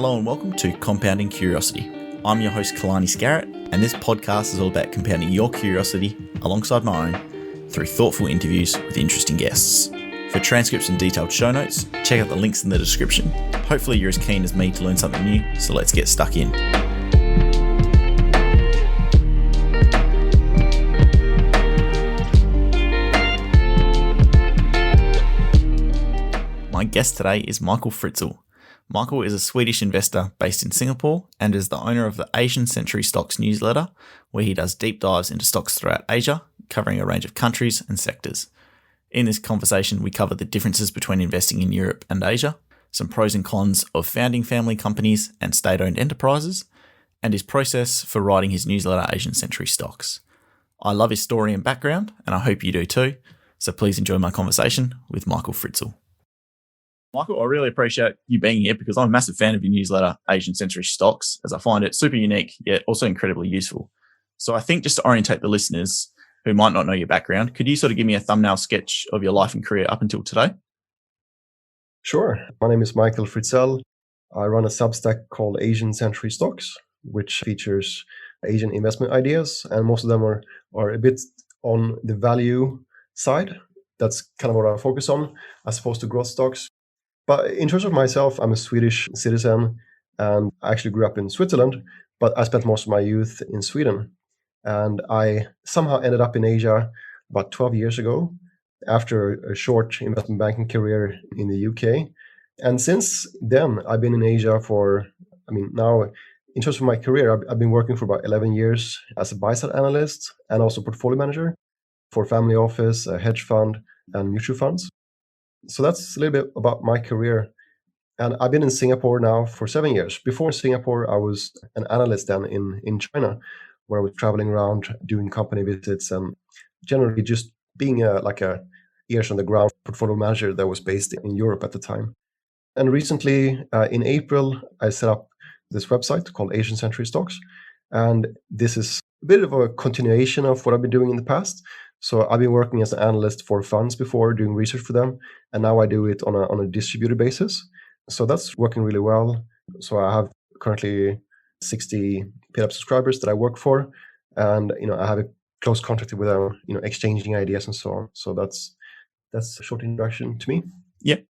Hello and welcome to Compounding Curiosity. I'm your host Kalani and this podcast is all about compounding your curiosity alongside my own through thoughtful interviews with interesting guests. For transcripts and detailed show notes, check out the links in the description. Hopefully you're as keen as me to learn something new, so let's get stuck in. My guest today is Michael Fritzell. Michael is a Swedish investor based in Singapore and is the owner of the Asian Century Stocks newsletter, where he does deep dives into stocks throughout Asia, covering a range of countries and sectors. In this conversation, we cover the differences between investing in Europe and Asia, some pros and cons of founding family companies and state-owned enterprises, and his process for writing his newsletter Asian Century Stocks. I love his story and background, and I hope you do too, so please enjoy my conversation with Michael Fritzell. Michael, I really appreciate you being here because I'm a massive fan of your newsletter, Asian Century Stocks, as I find it super unique, yet also incredibly useful. So I think just to orientate the listeners who might not know your background, could you sort of give me a thumbnail sketch of your life and career up until today? Sure. My name is Michael Fritzell. I run a Substack called Asian Century Stocks, which features Asian investment ideas, and most of them are a bit on the value side. That's kind of what I focus on, as opposed to growth stocks. But in terms of myself, I'm a Swedish citizen and I actually grew up in Switzerland, but I spent most of my youth in Sweden. And I somehow ended up in Asia about 12 years ago after a short investment banking career in the UK. And since then, I've been in Asia now in terms of my career, I've been working for about 11 years as a buy-side analyst and also portfolio manager for family office, a hedge fund, and mutual funds. So that's a little bit about my career. And I've been in Singapore now for 7 years. Before Singapore, I was an analyst then in China, where I was traveling around doing company visits and generally just being a ears on the ground portfolio manager that was based in Europe at the time. And recently, in April, I set up this website called Asian Century Stocks. And this is a bit of a continuation of what I've been doing in the past. So I've been working as an analyst for funds before, doing research for them, and now I do it on a distributed basis. So that's working really well. So I have currently 60 paid-up subscribers that I work for, and I have a close contact with them, exchanging ideas and so on. So that's a short introduction to me. Yep.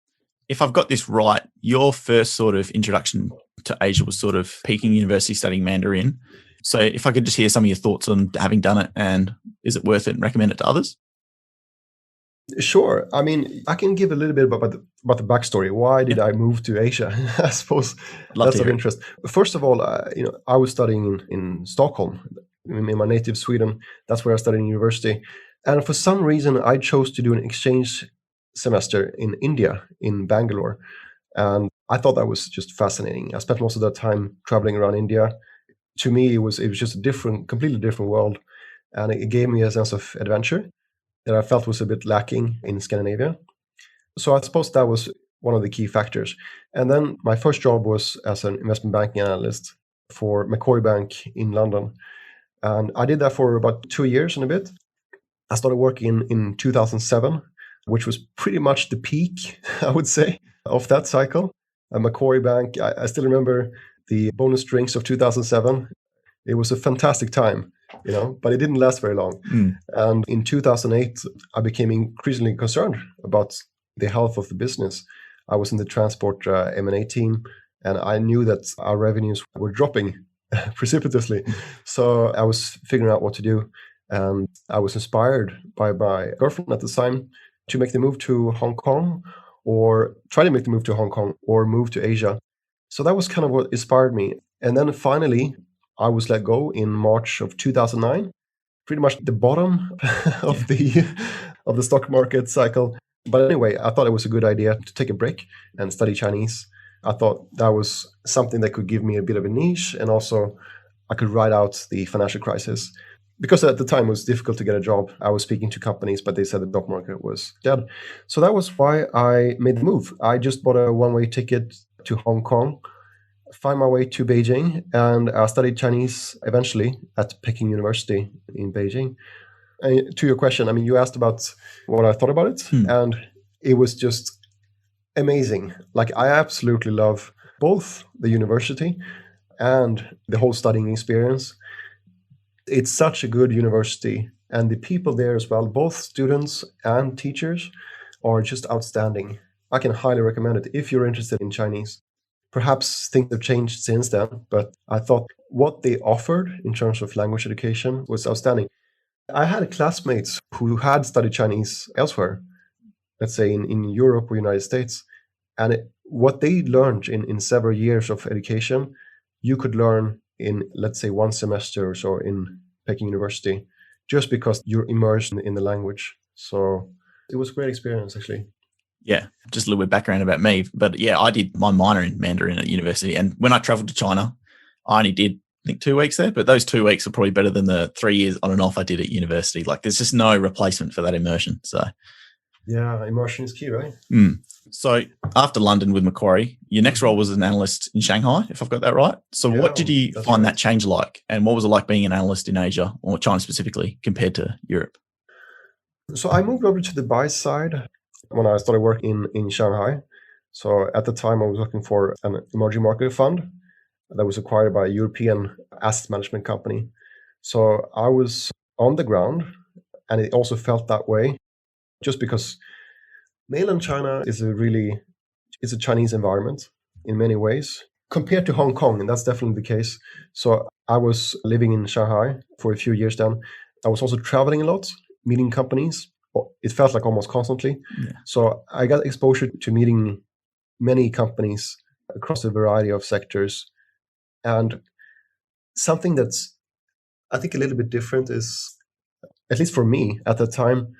If I've got this right, your first sort of introduction to Asia was sort of Peking University studying Mandarin. So if I could just hear some of your thoughts on having done it and is it worth it and recommend it to others? Sure. I can give a little bit about the backstory. Why did I move to Asia? I suppose that's of interest. First of all, I was studying in Stockholm, in my native Sweden. That's where I studied in university. And for some reason, I chose to do an exchange semester in India, in Bangalore. And I thought that was just fascinating. I spent most of that time traveling around India. To me, it was just a completely different world. And it gave me a sense of adventure that I felt was a bit lacking in Scandinavia. So I suppose that was one of the key factors. And then my first job was as an investment banking analyst for Macquarie Bank in London. And I did that for about 2 years and a bit. I started working in 2007, which was pretty much the peak, I would say, of that cycle. Macquarie Bank, I still remember the bonus drinks of 2007. It was a fantastic time, but it didn't last very long. And in 2008, I became increasingly concerned about the health of the business. I was in the transport M&A team, and I knew that our revenues were dropping precipitously. So I was figuring out what to do. And I was inspired by my girlfriend at the time to make the move to Hong Kong, or try to make the move to Hong Kong, or move to Asia. So that was kind of what inspired me. And then finally, I was let go in March of 2009, pretty much the bottom of the stock market cycle. But anyway, I thought it was a good idea to take a break and study Chinese. I thought that was something that could give me a bit of a niche, and also I could ride out the financial crisis. Because at the time it was difficult to get a job. I was speaking to companies, but they said the stock market was dead. So that was why I made the move. I just bought a one-way ticket to Hong Kong, find my way to Beijing, and I studied Chinese eventually at Peking University in Beijing. And to your question, you asked about what I thought about it, and it was just amazing. I absolutely love both the university and the whole studying experience. It's such a good university, and the people there as well, both students and teachers, are just outstanding. I can highly recommend it if you're interested in Chinese. Perhaps things have changed since then, but I thought what they offered in terms of language education was outstanding. I had classmates who had studied Chinese elsewhere, let's say in Europe or United States, and what they learned in several years of education, you could learn in, let's say, one semester or so in Peking University, just because you're immersed in the language. So it was a great experience, actually. Yeah, just a little bit of background about me. But yeah, I did my minor in Mandarin at university. And when I traveled to China, I only did, I think, 2 weeks there. But those 2 weeks were probably better than the 3 years on and off I did at university. Like, there's just no replacement for that immersion. So, yeah, immersion is key, right? So after London with Macquarie, your next role was an analyst in Shanghai, if I've got that right. So what did you find that change like? And what was it like being an analyst in Asia, or China specifically, compared to Europe? So I moved over to the buy side when I started working in Shanghai. So at the time, I was looking for an emerging market fund that was acquired by a European asset management company. So I was on the ground, and it also felt that way, just because mainland China is a Chinese environment in many ways compared to Hong Kong, and that's definitely the case. So I was living in Shanghai for a few years then. I was also traveling a lot, meeting companies. It felt like almost constantly. Yeah. So I got exposure to meeting many companies across a variety of sectors. And something that's, I think, a little bit different is, at least for me at the time,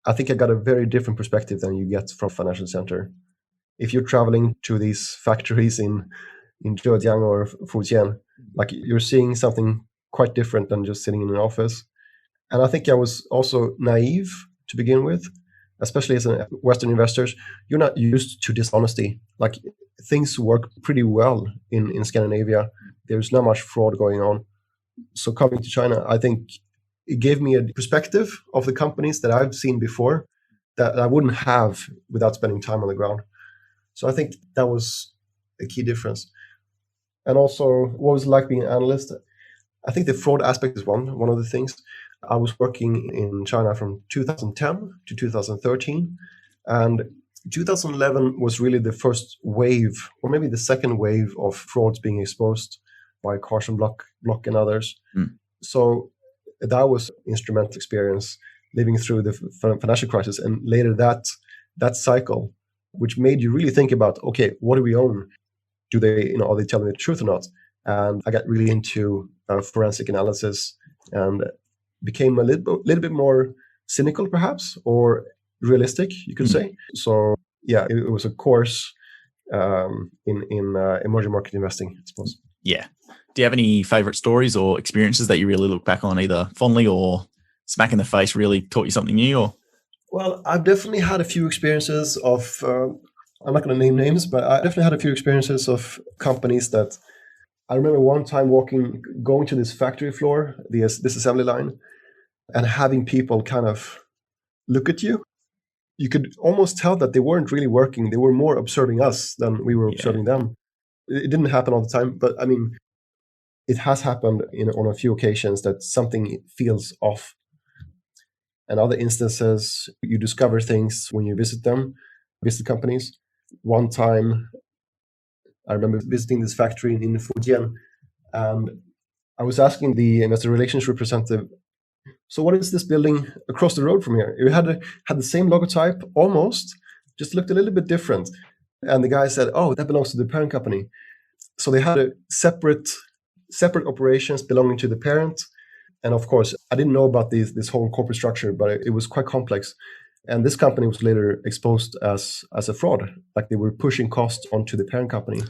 I think I got a very different perspective than you get from financial center. If you're traveling to these factories in Zhejiang or Fujian, like, you're seeing something quite different than just sitting in an office. And I think I was also naive to begin with, especially as a Western investors. You're not used to dishonesty. Like, things work pretty well in Scandinavia. There's not much fraud going on. So coming to China, I think it gave me a perspective of the companies that I've seen before that I wouldn't have without spending time on the ground. So I think that was a key difference. And also, what was it like being an analyst? I think the fraud aspect is one of the things. I was working in China from 2010 to 2013, and 2011 was really the first wave, or maybe the second wave, of frauds being exposed by Carson Block and others. So that was instrumental experience living through the financial crisis, and later that cycle, which made you really think about, okay, what do we own? Do they, are they telling the truth or not? And I got really into forensic analysis and became a little bit more cynical, perhaps, or realistic, you could say. So yeah, it was a course in emerging market investing, I suppose. Yeah. Do you have any favorite stories or experiences that you really look back on, either fondly or smack in the face really taught you something new? Or? Well, I've definitely had a few experiences of, I'm not going to name names, but I definitely had a few experiences of companies that I remember one time going to this factory floor, this assembly line, and having people kind of look at you. You could almost tell that they weren't really working. They were more observing us than we were observing them. It didn't happen all the time, but I mean, it has happened on a few occasions that something feels off. And other instances, you discover things when you visit companies. One time, I remember visiting this factory in Fujian, and I was asking the investor relations representative, so what is this building across the road from here? It had the same logotype, almost, just looked a little bit different. And the guy said, oh, that belongs to the parent company. So they had a separate operations belonging to the parent. And of course, I didn't know about this whole corporate structure, but it was quite complex. And this company was later exposed as a fraud, like they were pushing costs onto the parent company.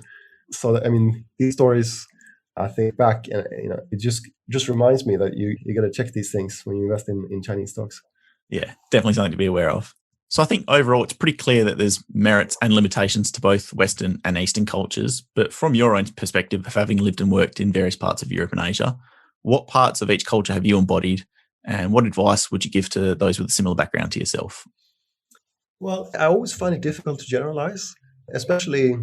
So, I mean, these stories, I think back, and it just reminds me that you got to check these things when you invest in Chinese stocks. Yeah, definitely something to be aware of. So I think overall it's pretty clear that there's merits and limitations to both Western and Eastern cultures. But from your own perspective of having lived and worked in various parts of Europe and Asia, what parts of each culture have you embodied, and what advice would you give to those with a similar background to yourself? Well, I always find it difficult to generalize, especially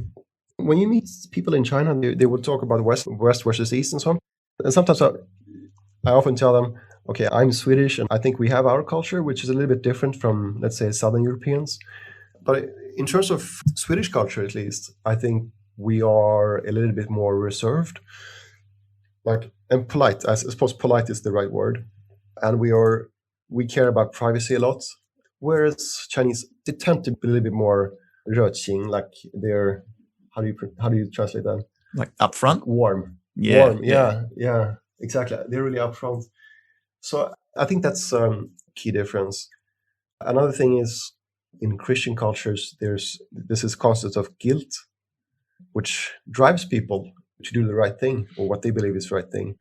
When you meet people in China, they will talk about West versus East and so on. And sometimes I often tell them, okay, I'm Swedish and I think we have our culture, which is a little bit different from, let's say, Southern Europeans. But in terms of Swedish culture, at least, I think we are a little bit more reserved, and polite. I suppose polite is the right word. And we care about privacy a lot. Whereas Chinese, they tend to be a little bit more 热情, like they're, how do you translate that? Like upfront? Warm. Yeah. Warm. Yeah, exactly. They're really upfront. So I think that's a key difference. Another thing is, in Christian cultures, there's this concept of guilt, which drives people to do the right thing or what they believe is the right thing.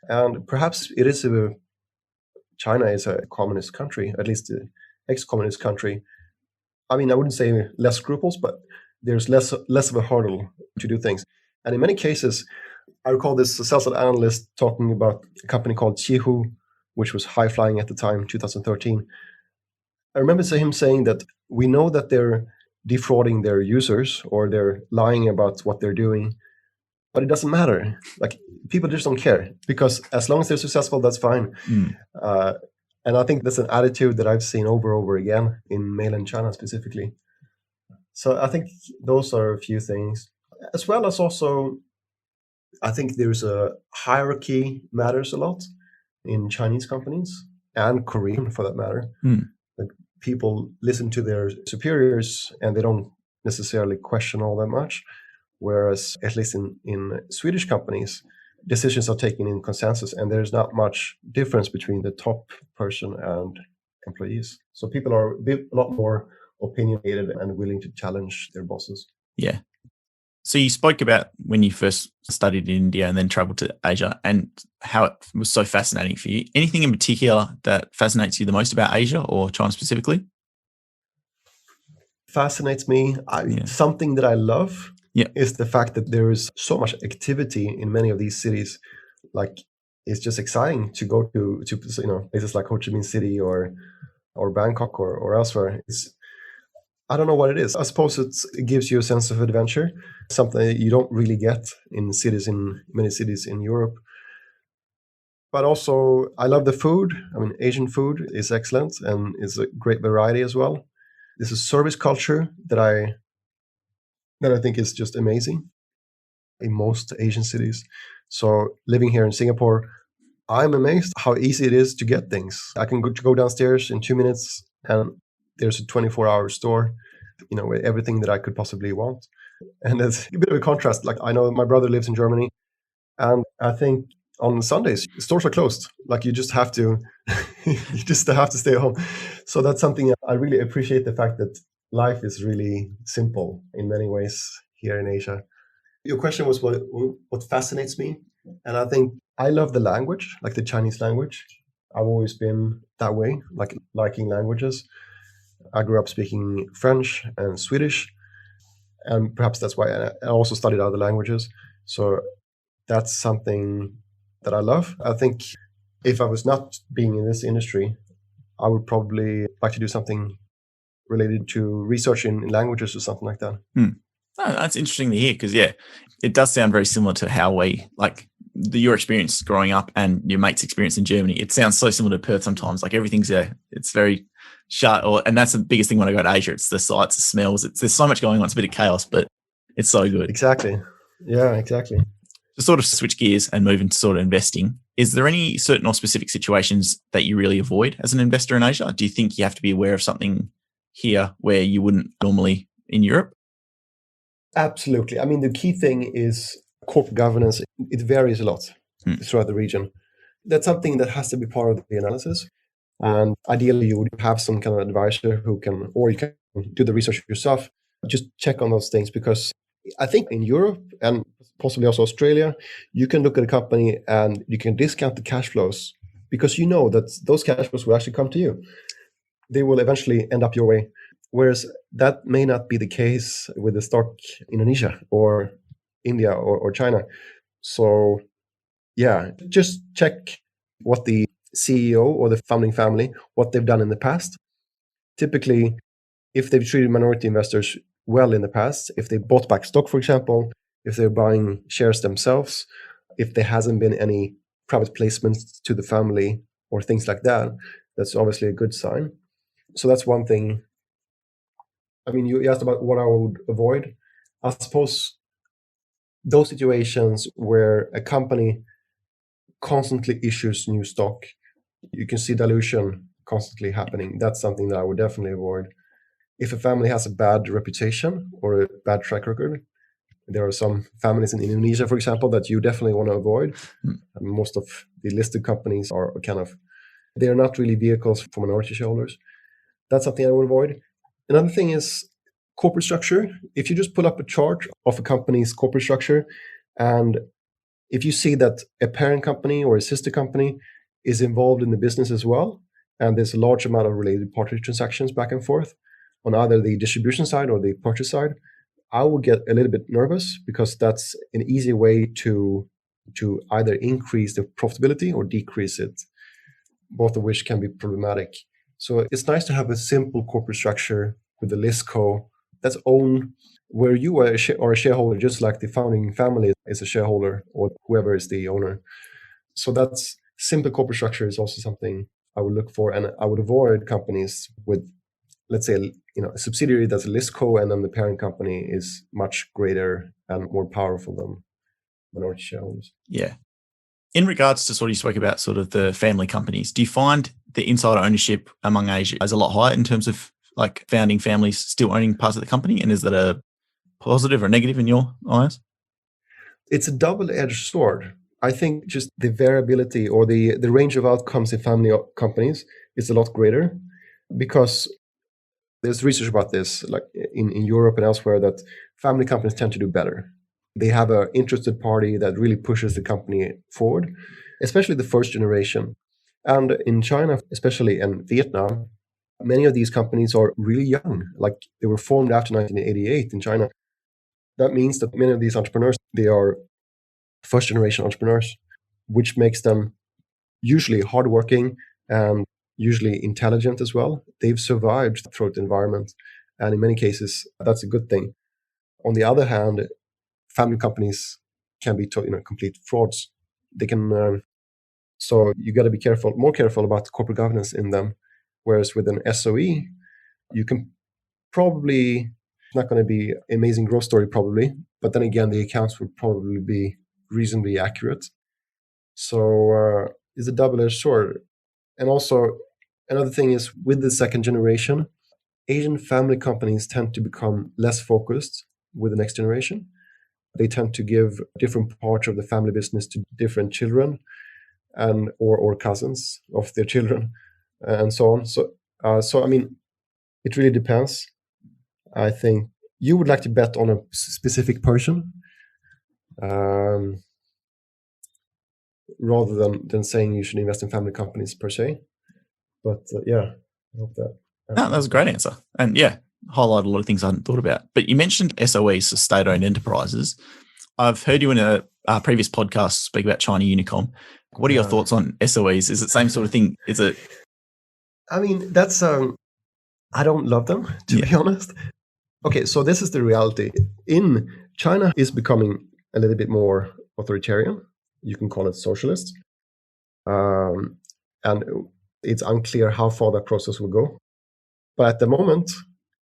And perhaps it is China is a communist country, at least an ex-communist country. I mean, I wouldn't say less scruples, but there's less of a hurdle to do things. And in many cases, I recall this sell-side analyst talking about a company called Qihu, which was high flying at the time, 2013. I remember him saying that we know that they're defrauding their users or they're lying about what they're doing, but it doesn't matter. Like, people just don't care, because as long as they're successful, that's fine. And I think that's an attitude that I've seen over and over again in mainland China specifically. So I think those are a few things, as well as also, I think there's a hierarchy matters a lot in Chinese companies and Korean for that matter. Like, people listen to their superiors and they don't necessarily question all that much. Whereas, at least in Swedish companies, decisions are taken in consensus and there's not much difference between the top person and employees. So people are a lot more opinionated and willing to challenge their bosses. Yeah. So you spoke about when you first studied in India and then traveled to Asia and how it was so fascinating for you. Anything in particular that fascinates you the most about Asia or China specifically? Fascinates me. Something that I love is the fact that there is so much activity in many of these cities. Like, it's just exciting to go to places like Ho Chi Minh City or Bangkok or elsewhere. I don't know what it is. I suppose it gives you a sense of adventure, something that you don't really get in many cities in Europe. But also, I love the food. I mean, Asian food is excellent and is a great variety as well. There's a service culture that I think is just amazing in most Asian cities. So living here in Singapore, I'm amazed how easy it is to get things. I can go downstairs in 2 minutes and there's a 24-hour store, with everything that I could possibly want. And it's a bit of a contrast. Like, I know my brother lives in Germany, and I think on Sundays stores are closed. Like, you just have to stay home. So that's something I really appreciate, the fact that life is really simple in many ways here in Asia. Your question was what fascinates me, and I think I love the language, like the Chinese language. I've always been that way, like liking languages. I grew up speaking French and Swedish, and perhaps that's why I also studied other languages. So that's something that I love. I think if I was not being in this industry, I would probably like to do something related to research in languages or something like that. Oh, that's interesting to hear, because it does sound very similar to how your experience growing up and your mate's experience in Germany. It sounds so similar to Perth sometimes. Like, everything's it's very shut, and that's the biggest thing when I go to Asia. It's the sights, the smells. There's so much going on. It's a bit of chaos, but it's so good. Exactly. Yeah, exactly. To sort of switch gears and move into sort of investing, is there any certain or specific situations that you really avoid as an investor in Asia? Do you think you have to be aware of something here where you wouldn't normally in Europe? Absolutely. I mean, the key thing is corporate governance. It varies a lot throughout the region. That's something that has to be part of the analysis. And ideally, you would have some kind of advisor or you can do the research yourself. Just check on those things, because I think in Europe and possibly also Australia, you can look at a company and you can discount the cash flows, because you know that those cash flows will actually come to you. They will eventually end up your way. Whereas that may not be the case with the stock in Indonesia or India or China. So just check what the CEO or the founding family, what they've done in the past. Typically, if they've treated minority investors well in the past, if they bought back stock, for example, if they're buying shares themselves, if there hasn't been any private placements to the family or things like that, that's obviously a good sign. So that's one thing. I mean, you asked about what I would avoid. I suppose those situations where a company constantly issues new stock, you can see dilution constantly happening. That's something that I would definitely avoid. If a family has a bad reputation or a bad track record, there are some families in Indonesia, for example, that you definitely want to avoid. Most of the listed companies are they're not really vehicles for minority shareholders. That's something I would avoid. Another thing is corporate structure. If you just pull up a chart of a company's corporate structure, and if you see that a parent company or a sister company is involved in the business as well, and there's a large amount of related party transactions back and forth on either the distribution side or the purchase side, I would get a little bit nervous, because that's an easy way to either increase the profitability or decrease it, both of which can be problematic. So it's nice to have a simple corporate structure with a list co that's owned, where you are a shareholder, just like the founding family is a shareholder or whoever is the owner. So that's simple corporate structure is also something I would look for, and I would avoid companies with, let's say, a subsidiary that's a list co, and then the parent company is much greater and more powerful than minority shareholders. Yeah. In regards to sort of you spoke about sort of the family companies, do you find the insider ownership among Asia is a lot higher in terms of like founding families still owning parts of the company? And is that a positive or negative in your eyes? It's a double-edged sword. I think just the variability or the range of outcomes in family companies is a lot greater, because there's research about this, like in Europe and elsewhere, that family companies tend to do better. They have an interested party that really pushes the company forward, especially the first generation. And in China, especially, and Vietnam, many of these companies are really young. Like, they were formed after 1988 in China. That means that many of these entrepreneurs, they are first generation entrepreneurs, which makes them usually hardworking and usually intelligent as well. They've survived throughout the environment, and in many cases, that's a good thing. On the other hand, family companies can be complete frauds. They can, so you got to be more careful about the corporate governance in them. Whereas with an SOE, you can probably, not going to be an amazing growth story probably, but then again, the accounts would probably be reasonably accurate. So it's a double-edged sword. And also, another thing is, with the second generation, Asian family companies tend to become less focused with the next generation. They tend to give different parts of the family business to different children and or cousins of their children, and so on. So I mean, it really depends. I think you would like to bet on a specific person, rather than saying you should invest in family companies per se. But yeah, I hope that. No, that was a great answer. And yeah, highlighted a lot of things I hadn't thought about. But you mentioned SOEs, so state-owned enterprises. I've heard you in a previous podcast speak about China Unicom. What are your thoughts on SOEs? Is it the same sort of thing? Is it? I mean, that's I don't love them, to be honest. Okay, so this is the reality. In China is becoming a little bit more authoritarian. You can call it socialist. And it's unclear how far that process will go. But at the moment,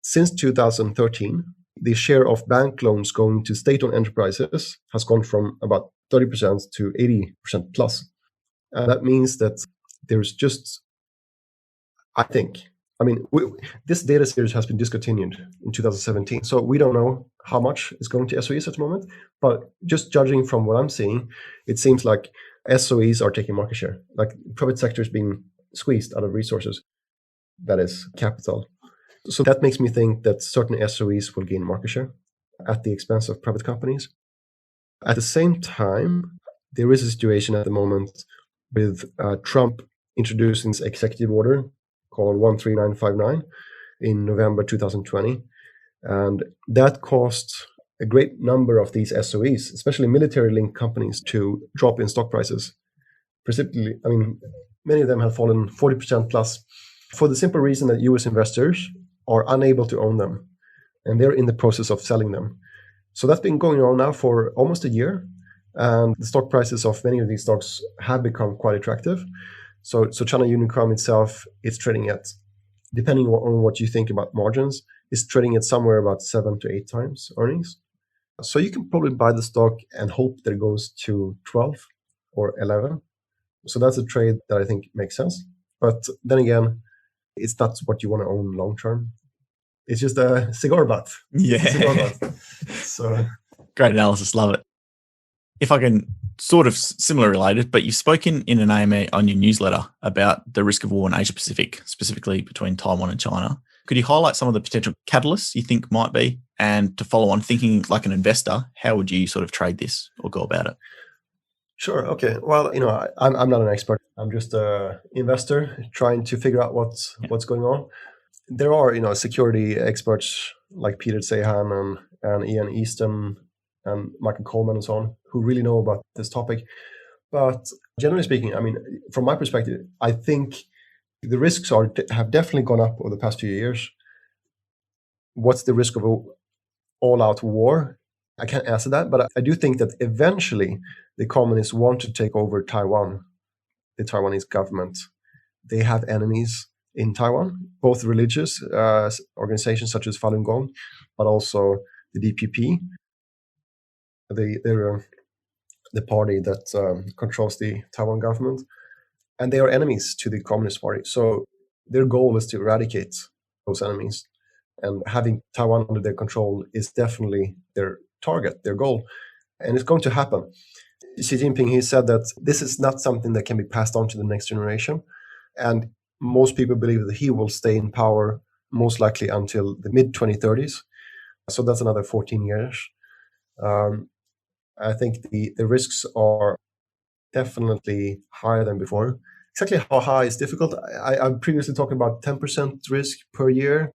since 2013, the share of bank loans going to state-owned enterprises has gone from about 30% to 80% plus. And that means that there's just, this data series has been discontinued in 2017. So we don't know how much is going to SOEs at the moment. But just judging from what I'm seeing, it seems like SOEs are taking market share. Like, private sector is being squeezed out of resources, that is capital. So that makes me think that certain SOEs will gain market share at the expense of private companies. At the same time, there is a situation at the moment with Trump introducing this executive order called 13959 in November 2020. And that caused a great number of these SOEs, especially military-linked companies, to drop in stock prices precipitously. I mean, many of them have fallen 40% plus, for the simple reason that US investors are unable to own them. and they're in the process of selling them. So that's been going on now for almost a year, and the stock prices of many of these stocks have become quite attractive. So China Unicom itself is trading at, depending on what you think about margins, is trading at somewhere about 7 to 8 times earnings. So you can probably buy the stock and hope that it goes to 12 or 11. So that's a trade that I think makes sense. But then again, it's not what you want to own long term. It's just a cigar butt. Yeah. It's a cigar butt. So great analysis. Love it. If I can, sort of similar related, but you've spoken in an AMA on your newsletter about the risk of war in Asia Pacific, specifically between Taiwan and China. Could you highlight some of the potential catalysts you think might be? And to follow on, thinking like an investor, how would you sort of trade this or go about it? Sure. Okay. Well, I'm not an expert. I'm just an investor trying to figure out what's going on. There are, security experts like Peter Sahan and Ian Easton and Michael Coleman and so on, who really know about this topic. But generally speaking, from my perspective, I think the risks have definitely gone up over the past few years. What's the risk of an all-out war? I can't answer that, but I do think that eventually the communists want to take over Taiwan, the Taiwanese government. They have enemies in Taiwan, both religious organizations such as Falun Gong, but also the DPP. They're the party that controls the Taiwan government, and they are enemies to the Communist Party. So their goal is to eradicate those enemies, and having Taiwan under their control is definitely their target, their goal, and it's going to happen. Xi Jinping, he said that this is not something that can be passed on to the next generation, and most people believe that he will stay in power most likely until the mid-2030s. So that's another 14 years. I think the risks are definitely higher than before. Exactly how high is difficult. I've previously talked about 10% risk per year.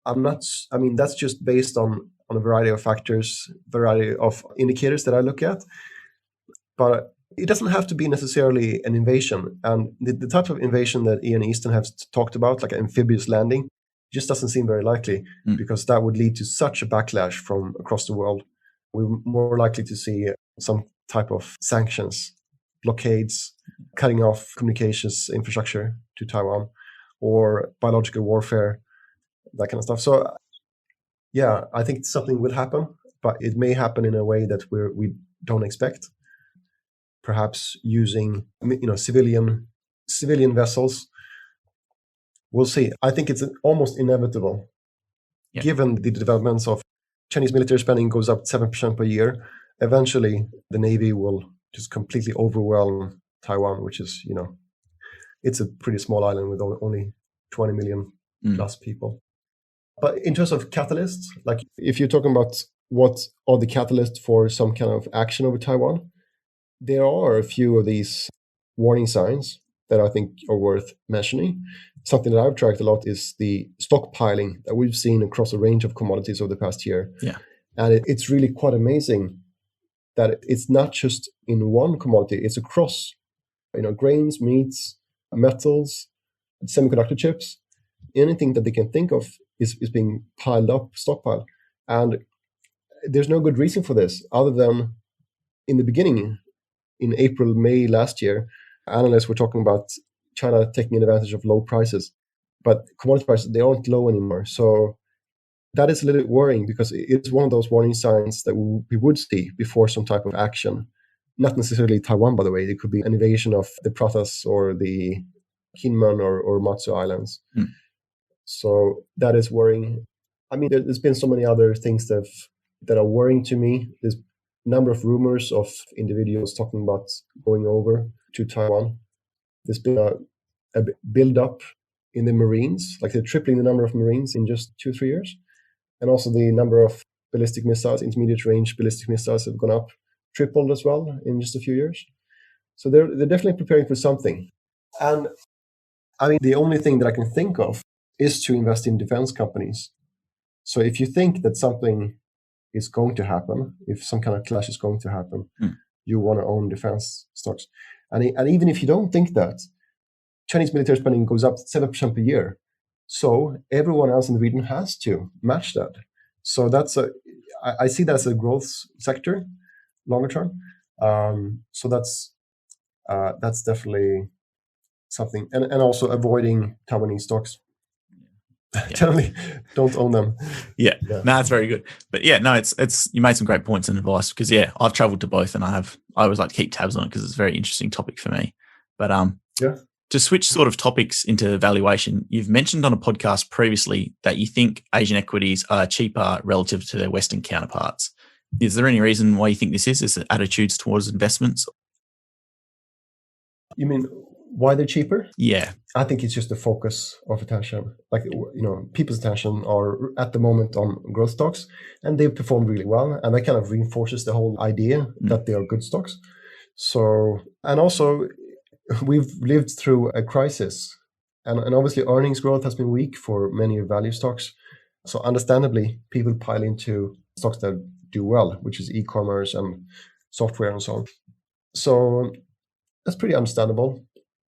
That's just based on a variety of factors, variety of indicators that I look at. But it doesn't have to be necessarily an invasion. And the type of invasion that Ian Easton has talked about, like an amphibious landing, just doesn't seem very likely because that would lead to such a backlash from across the world. We're more likely to see some type of sanctions, blockades, cutting off communications infrastructure to Taiwan, or biological warfare, that kind of stuff. So, yeah, I think something will happen, but it may happen in a way that we don't expect. Perhaps using civilian vessels. We'll see. I think it's almost inevitable, given the developments of Chinese military spending goes up 7% per year. Eventually, the Navy will just completely overwhelm Taiwan, which is, it's a pretty small island with only 20 million plus people. But in terms of catalysts, like if you're talking about what are the catalysts for some kind of action over Taiwan, there are a few of these warning signs that I think are worth mentioning. Something that I've tracked a lot is the stockpiling that we've seen across a range of commodities over the past year. Yeah. And it's really quite amazing that it's not just in one commodity, it's across, grains, meats, metals, semiconductor chips, anything that they can think of is being piled up, stockpiled. And there's no good reason for this other than in the beginning, in April, May last year, analysts were talking about China taking advantage of low prices, but commodity prices, they aren't low anymore. So that is a little bit worrying because it's one of those warning signs that we would see before some type of action. Not necessarily Taiwan, by the way. It could be an invasion of the Pratas or the Kinmen or Matsu Islands. So that is worrying. There's been so many other things that are worrying to me. There's a number of rumors of individuals talking about going over to Taiwan. There's been a build-up in the Marines, like they're tripling the number of Marines in just 2-3 years. And also the number of ballistic missiles, intermediate range ballistic missiles have gone up, tripled as well in just a few years. So they're definitely preparing for something. And the only thing that I can think of is to invest in defense companies. So if you think that something is going to happen, if some kind of clash is going to happen, you want to own defense stocks. And even if you don't think that, Chinese military spending goes up 7% per year. So everyone else in the region has to match that. So I see that as a growth sector longer term. So that's definitely something, and also avoiding Taiwanese stocks. Generally, don't own them. Yeah, no, that's very good. But yeah, no, it's you made some great points and advice, because yeah, I've traveled to both, and I always like to keep tabs on it because it's a very interesting topic for me. But to switch sort of topics into valuation, you've mentioned on a podcast previously that you think Asian equities are cheaper relative to their Western counterparts. Is there any reason why you think this is? Is it attitudes towards investments? You mean why they're cheaper? Yeah. I think it's just the focus of attention. Like, people's attention are at the moment on growth stocks, and they perform really well. And that kind of reinforces the whole idea that they are good stocks. So, and also we've lived through a crisis, and obviously earnings growth has been weak for many value stocks. So understandably, people pile into stocks that do well, which is e-commerce and software and so on. So that's pretty understandable.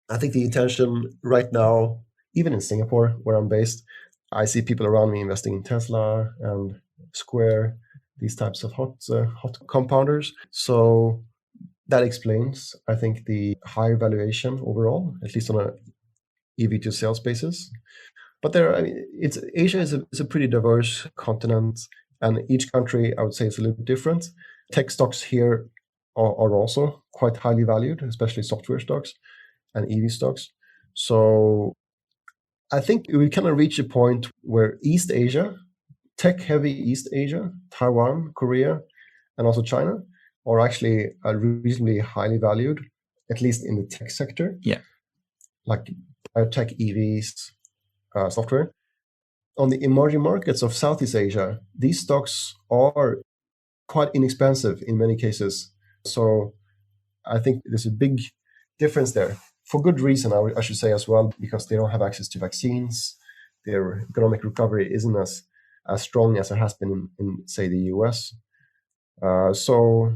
I think the intention right now, even in Singapore, where I'm based, I see people around me investing in Tesla and Square, these types of hot compounders. So that explains, I think, the higher valuation overall, at least on a EV to sales basis. But Asia is a pretty diverse continent, and each country, I would say, is a little bit different. Tech stocks here are also quite highly valued, especially software stocks and EV stocks. So I think we kind of reach a point where East Asia, tech-heavy East Asia, Taiwan, Korea, and also China are actually reasonably highly valued, at least in the tech sector. Yeah. Like biotech, EVs, software. On the emerging markets of Southeast Asia, these stocks are quite inexpensive in many cases. So I think there's a big difference there. For good reason, I should say as well, because they don't have access to vaccines. Their economic recovery isn't as strong as it has been in say, the US. So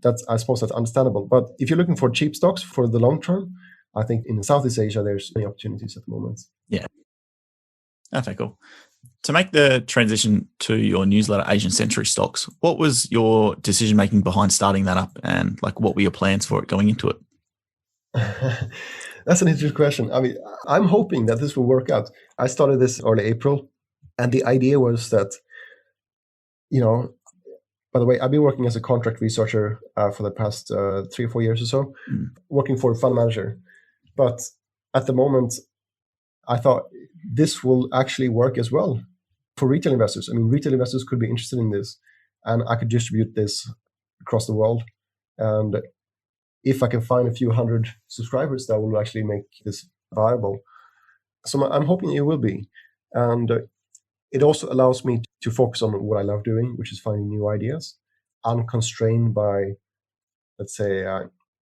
I suppose that's understandable. But if you're looking for cheap stocks for the long term, I think in Southeast Asia, there's many opportunities at the moment. Yeah. Okay, cool. To make the transition to your newsletter, Asian Century Stocks, what was your decision-making behind starting that up, and what were your plans for it going into it? That's an interesting question. I mean, I'm hoping that this will work out. I started this early April, and the idea was that, by the way, I've been working as a contract researcher for the past 3 or 4 years or so, working for a fund manager. But at the moment, I thought this will actually work as well for retail investors. I mean, retail investors could be interested in this, and I could distribute this across the world. And if I can find a few hundred subscribers, that will actually make this viable. So I'm hoping it will be. And it also allows me to focus on what I love doing, which is finding new ideas, unconstrained by, let's say,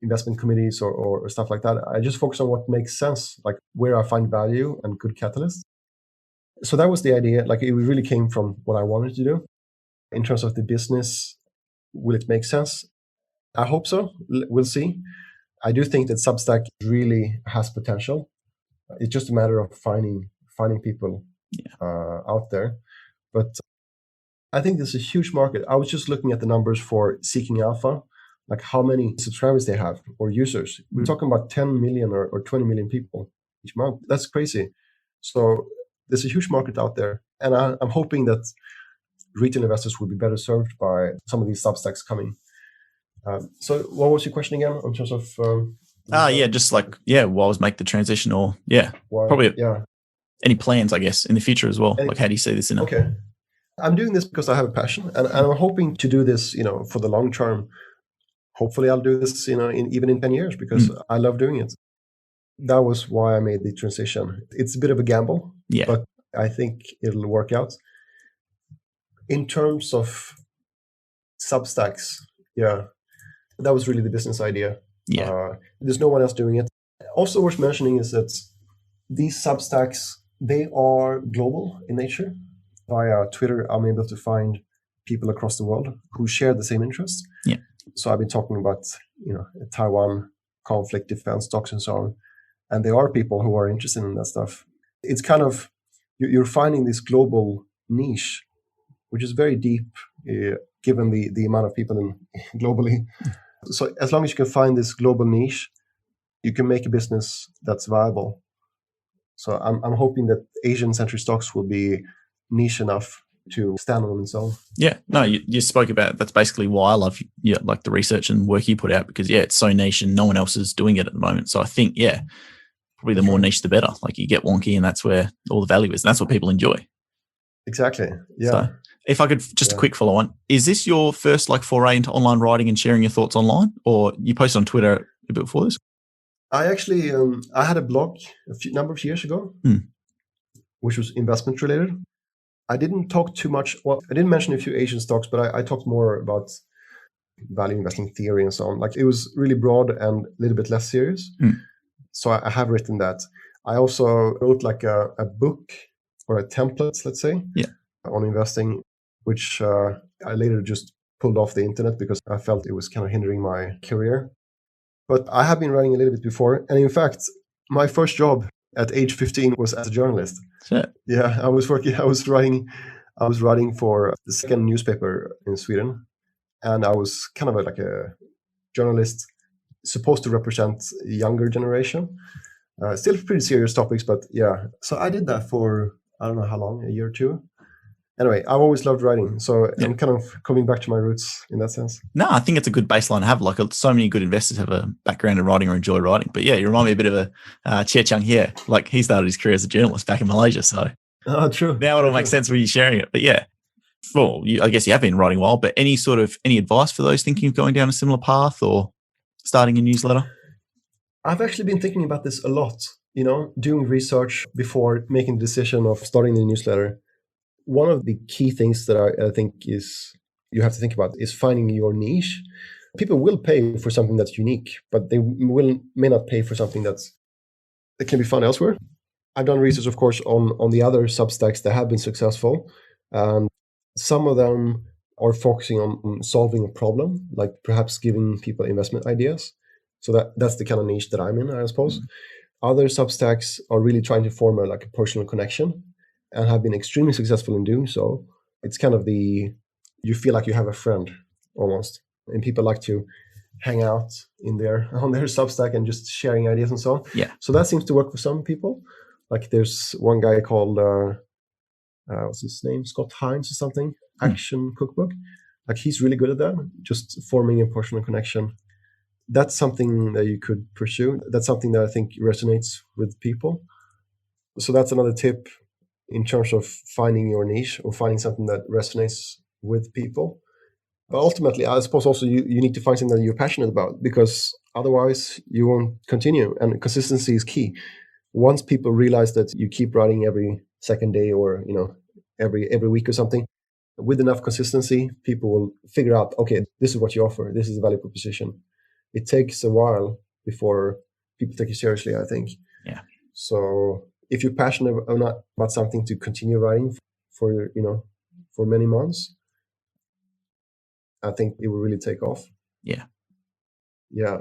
investment committees or stuff like that. I just focus on what makes sense, like where I find value and good catalysts. So that was the idea. It really came from what I wanted to do. In terms of the business, will it make sense? I hope so. We'll see. I do think that Substack really has potential. It's just a matter of finding people out there. But I think there's a huge market. I was just looking at the numbers for Seeking Alpha, like how many subscribers they have or users. We're talking about 10 million or 20 million people each month. That's crazy. So there's a huge market out there. And I'm hoping that retail investors will be better served by some of these Substacks coming. So what was your question again in terms of... why was make the transition, or any plans, I guess, in the future as well? How do you see this in Okay. I'm doing this because I have a passion, and I'm hoping to do this, for the long term. Hopefully I'll do this, even in 10 years, because I love doing it. That was why I made the transition. It's a bit of a gamble, but I think it'll work out. In terms of Substacks, that was really the business idea. There's no one else doing it. Also worth mentioning is that these Substacks, they are global in nature. Via Twitter, I'm able to find people across the world who share the same interests. Yeah. So I've been talking about, Taiwan, conflict, defense stocks, and so on. And there are people who are interested in that stuff. It's kind of, you're finding this global niche which is very deep given the amount of people globally. So as long as you can find this global niche, you can make a business that's viable. So I'm hoping that Asian-centric stocks will be niche enough to stand on its own. Yeah, no, you spoke about, that's basically why I love like the research and work you put out, because it's so niche and no one else is doing it at the moment. So I think probably the more niche the better. Like you get wonky, and that's where all the value is, and that's what people enjoy. Exactly. Yeah. So if I could just a quick follow on, is this your first like foray into online writing and sharing your thoughts online, or you posted on Twitter a bit before this? I actually I had a blog a number of years ago, which was investment related. I didn't talk too much. Well, I didn't mention a few Asian stocks, but I talked more about value investing theory and so on. Like it was really broad and a little bit less serious. So I have written that. I also wrote like a book or a template, let's say, on investing, which I later just pulled off the internet because I felt it was kind of hindering my career. But I have been writing a little bit before. And in fact, my first job at age 15 was as a journalist. Shit. Yeah, I was writing for the second newspaper in Sweden. And I was kind of like a journalist supposed to represent a younger generation. Still pretty serious topics, but yeah. So I did that for, I don't know how long, a year or two. Anyway, I've always loved writing. So I'm kind of coming back to my roots in that sense. No, I think it's a good baseline to have. Like so many good investors have a background in writing or enjoy writing. But yeah, you remind me a bit of a Chia Chung here. Like he started his career as a journalist back in Malaysia. So true. Now it all makes sense when you're sharing it. But yeah, well, I guess you have been writing a while, but any advice for those thinking of going down a similar path or starting a newsletter? I've actually been thinking about this a lot, doing research before making the decision of starting the newsletter. One of the key things that I think is you have to think about is finding your niche. People will pay for something that's unique, but they may not pay for something that can be found elsewhere. I've done research, of course, on the other Substacks that have been successful. And some of them are focusing on solving a problem, like perhaps giving people investment ideas. So that's the kind of niche that I'm in, I suppose. Other Substacks are really trying to form a personal connection and have been extremely successful in doing so. It's kind of you feel like you have a friend almost. And people like to hang out on their Substack and just sharing ideas and so on. Yeah. So that seems to work for some people. Like there's one guy called, what's his name? Scott Hines or something, Action Cookbook. Like he's really good at that, just forming a personal connection. That's something that you could pursue. That's something that I think resonates with people. So that's another tip in terms of finding your niche or finding something that resonates with people. But ultimately, I suppose also you need to find something that you're passionate about, because otherwise you won't continue. And consistency is key. Once people realize that you keep writing every second day or every week or something, with enough consistency, people will figure out, okay, this is what you offer. This is a value proposition. It takes a while before people take you seriously, I think. Yeah. So if you're passionate about something to continue writing for many months, I think it will really take off. Yeah. Yeah.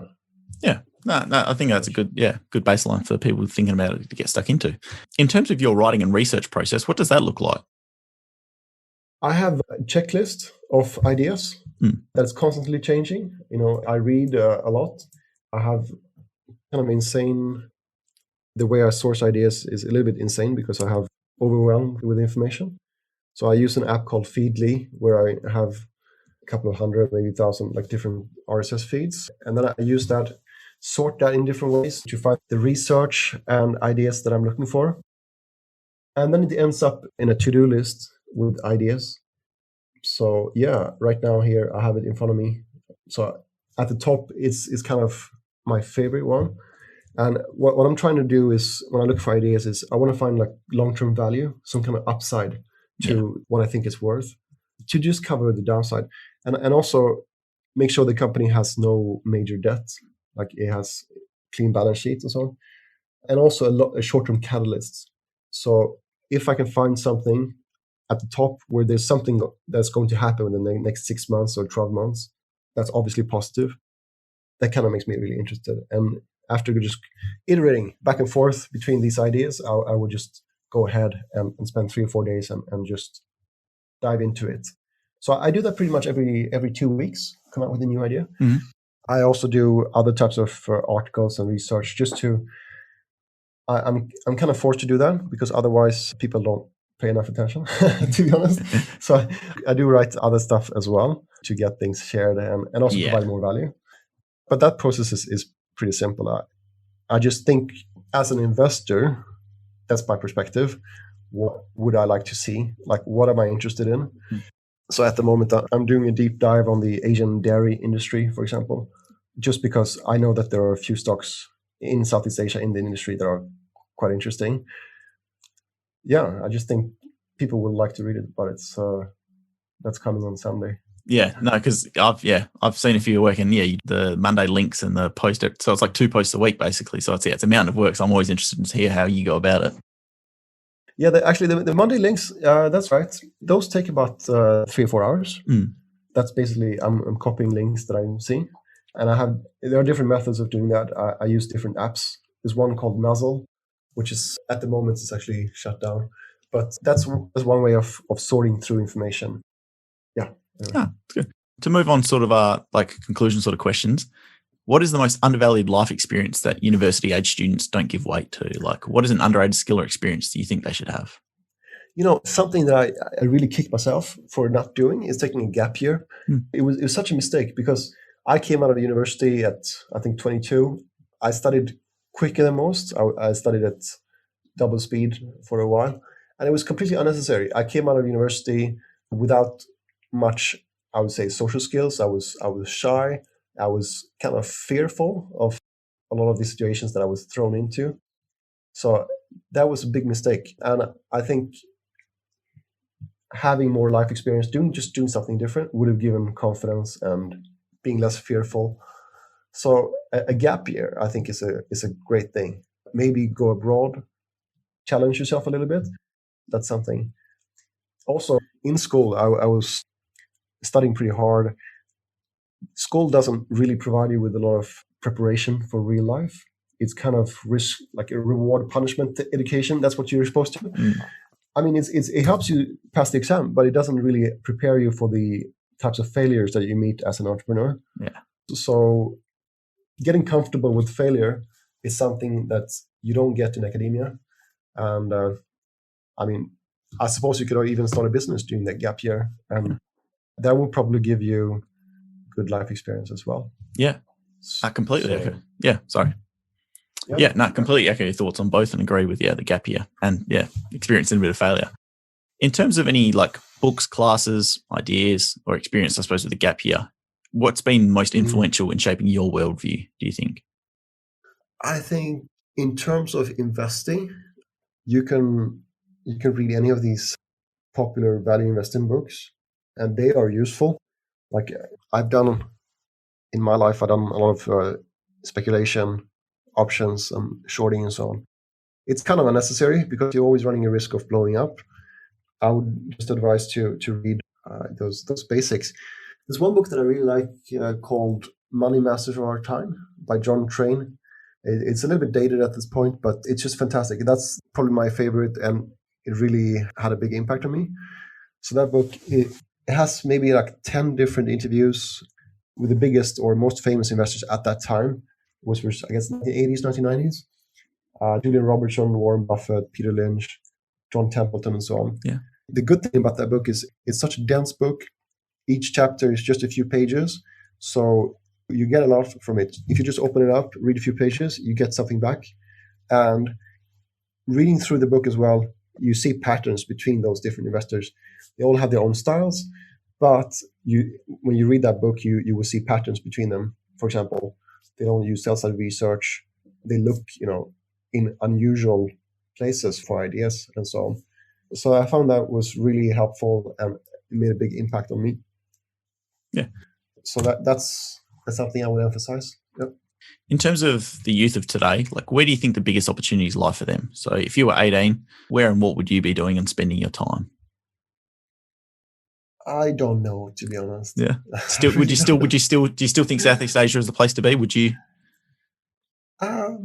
Yeah. No, I think that's a good baseline for people thinking about it to get stuck into. In terms of your writing and research process, what does that look like? I have a checklist of ideas that's constantly changing. I read a lot. I have kind of insane. The way I source ideas is a little bit insane because I have overwhelmed with information. So I use an app called Feedly where I have a couple of hundred, maybe 1,000 different RSS feeds. And then I use that, sort that in different ways to find the research and ideas that I'm looking for. And then it ends up in a to-do list with ideas. So yeah, right now here I have it in front of me. So at the top, it's kind of my favorite one. And what I'm trying to do is, when I look for ideas, is I want to find long-term value, some kind of upside to what I think it's worth, to just cover the downside, and also make sure the company has no major debt, like it has clean balance sheets and so on, and also a short-term catalyst. So if I can find something at the top where there's something that's going to happen in the next 6 months or 12 months, that's obviously positive. That kind of makes me really interested. And after just iterating back and forth between these ideas, I would just go ahead and spend 3 or 4 days and just dive into it. So I do that pretty much every 2 weeks, come up with a new idea. Mm-hmm. I also do other types of articles and research just to, I'm kind of forced to do that because otherwise people don't pay enough attention, to be honest. So I do write other stuff as well to get things shared and also provide more value. But that process is pretty simple. I just think as an investor, that's my perspective. What would I like to see? Like, what am I interested in? So at the moment, I'm doing a deep dive on the Asian dairy industry, for example, just because I know that there are a few stocks in Southeast Asia in the industry that are quite interesting. Yeah, I just think people will like to read it, but it's that's coming on Sunday. Yeah, no, because I've seen a few working. Yeah, the Monday links and the post. So it's like 2 posts a week basically. So it's a mountain of work. So I'm always interested to hear how you go about it. Yeah, the Monday links. That's right. Those take about 3 or 4 hours. That's basically I'm copying links that I'm seeing, and there are different methods of doing that. I use different apps. There's one called Nuzzle, which is at the moment it's actually shut down, but that's one way of sorting through information. Yeah. Anyway. That's good. To move on, sort of like conclusion sort of questions. What is the most undervalued life experience that university age students don't give weight to? Like, what is an underrated skill or experience do you think they should have? Something that I really kicked myself for not doing is taking a gap year. It was such a mistake because I came out of the university at, I think, 22. I studied quicker than most. I studied at double speed for a while, and it was completely unnecessary. I came out of university without much, I would say, social skills. I was shy. I was kind of fearful of a lot of the situations that I was thrown into. So that was a big mistake. And I think having more life experience, doing something different would have given confidence and being less fearful. So a gap year, I think, is a great thing. Maybe go abroad, challenge yourself a little bit. That's something. Also, in school, I was studying pretty hard. School doesn't really provide you with a lot of preparation for real life. It's kind of like a reward punishment education. That's what you're supposed to. I mean, it helps you pass the exam, but it doesn't really prepare you for the types of failures that you meet as an entrepreneur. Yeah. So getting comfortable with failure is something that you don't get in academia. And I mean, I suppose you could even start a business during that gap year. And that will probably give you good life experience as well. Yeah, I completely echo. Yeah, sorry. Yeah, no, completely echo your thoughts on both and agree with, the gap year and, experiencing a bit of failure. In terms of any like books, classes, ideas, or experience, I suppose, with the gap year, what's been most influential in shaping your worldview, do you think? I think in terms of investing, you can read any of these popular value investing books, and they are useful. Like in my life, I've done a lot of speculation, options, and shorting and so on. It's kind of unnecessary because you're always running a risk of blowing up. I would just advise to read those basics. There's one book that I really like called Money Masters of Our Time by John Train. It's a little bit dated at this point, but it's just fantastic. That's probably my favorite, and it really had a big impact on me. So that book, it has maybe like 10 different interviews with the biggest or most famous investors at that time, which was, I guess, 1980s, 1990s. Julian Robertson, Warren Buffett, Peter Lynch, John Templeton, and so on. Yeah. The good thing about that book is it's such a dense book. Each chapter is just a few pages. So you get a lot from it. If you just open it up, read a few pages, you get something back. And reading through the book as well, you see patterns between those different investors. They all have their own styles, but when you read that book, you will see patterns between them. For example, they don't use sell-side research. They look, in unusual places for ideas and so on. So I found that was really helpful and made a big impact on me. Yeah. So that's something I would emphasize. Yep. In terms of the youth of today, like where do you think the biggest opportunities lie for them? So if you were 18, where and what would you be doing and spending your time? I don't know, to be honest. Yeah. Do you still think Southeast Asia is the place to be? Would you? I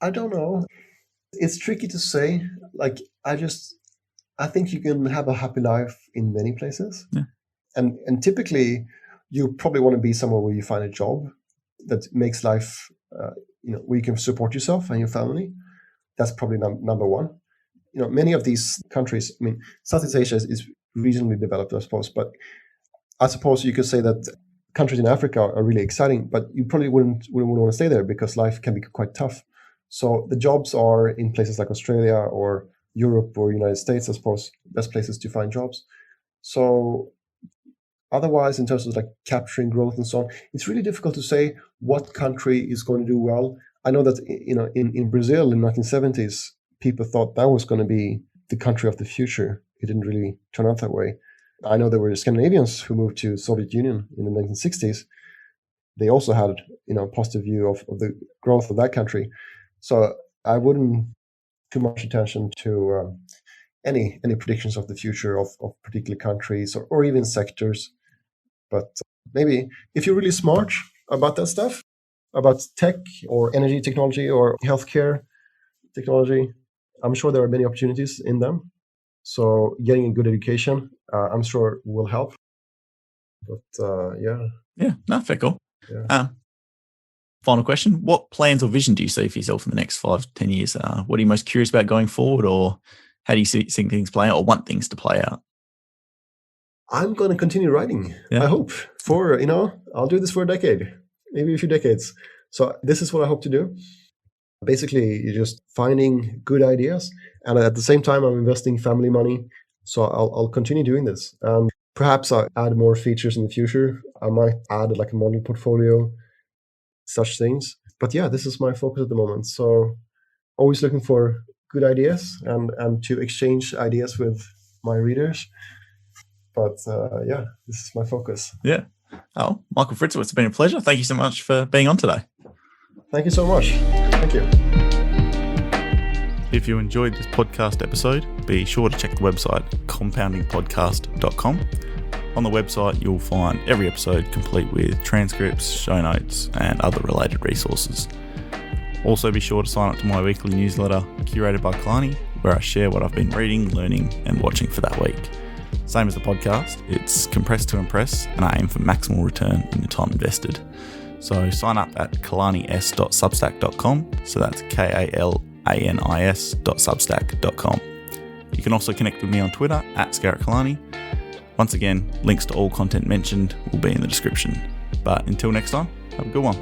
don't know. It's tricky to say. Like, I I think you can have a happy life in many places. Yeah. And typically, you probably want to be somewhere where you find a job that makes life, where you can support yourself and your family. That's probably number one. Many of these countries, Southeast Asia is reasonably developed, I suppose, but I suppose you could say that countries in Africa are really exciting, but you probably wouldn't want to stay there because life can be quite tough. So the jobs are in places like Australia or Europe or United States, I suppose, best places to find jobs. So otherwise, in terms of like capturing growth and so on, it's really difficult to say what country is going to do well. I know that in Brazil in the 1970s, people thought that was going to be the country of the future. It didn't really turn out that way. I know there were Scandinavians who moved to Soviet Union in the 1960s. They also had a positive view of the growth of that country. So I wouldn't too much attention to any predictions of the future of particular countries or even sectors. But maybe if you're really smart about that stuff, about tech or energy technology or healthcare technology, I'm sure there are many opportunities in them. So getting a good education, I'm sure will help. But yeah. Yeah, no, fair call. Yeah. Final question. What plans or vision do you see for yourself in the next 5 to 10 years? What are you most curious about going forward, or how do you see things play out or want things to play out? I'm going to continue writing, I hope. I'll do this for a decade, maybe a few decades. So this is what I hope to do. Basically, you're just finding good ideas. And at the same time, I'm investing family money. So I'll continue doing this. And perhaps I'll add more features in the future. I might add like a model portfolio, such things. But yeah, this is my focus at the moment. So always looking for good ideas and to exchange ideas with my readers. But yeah, this is my focus. Yeah. Oh, Michael Fritzell, it's been a pleasure. Thank you so much for being on today. Thank you so much. Thank you. If you enjoyed this podcast episode, be sure to check the website compoundingpodcast.com. On the website, you'll find every episode complete with transcripts, show notes, and other related resources. Also, be sure to sign up to my weekly newsletter, Curated by Kalani, where I share what I've been reading, learning, and watching for that week. Same as the podcast, it's compressed to impress, and I aim for maximal return in the time invested. So sign up at kalanis.substack.com. So that's KALANIS.substack.com. You can also connect with me on Twitter at ScarrettKalani. Once again, links to all content mentioned will be in the description. But until next time, have a good one.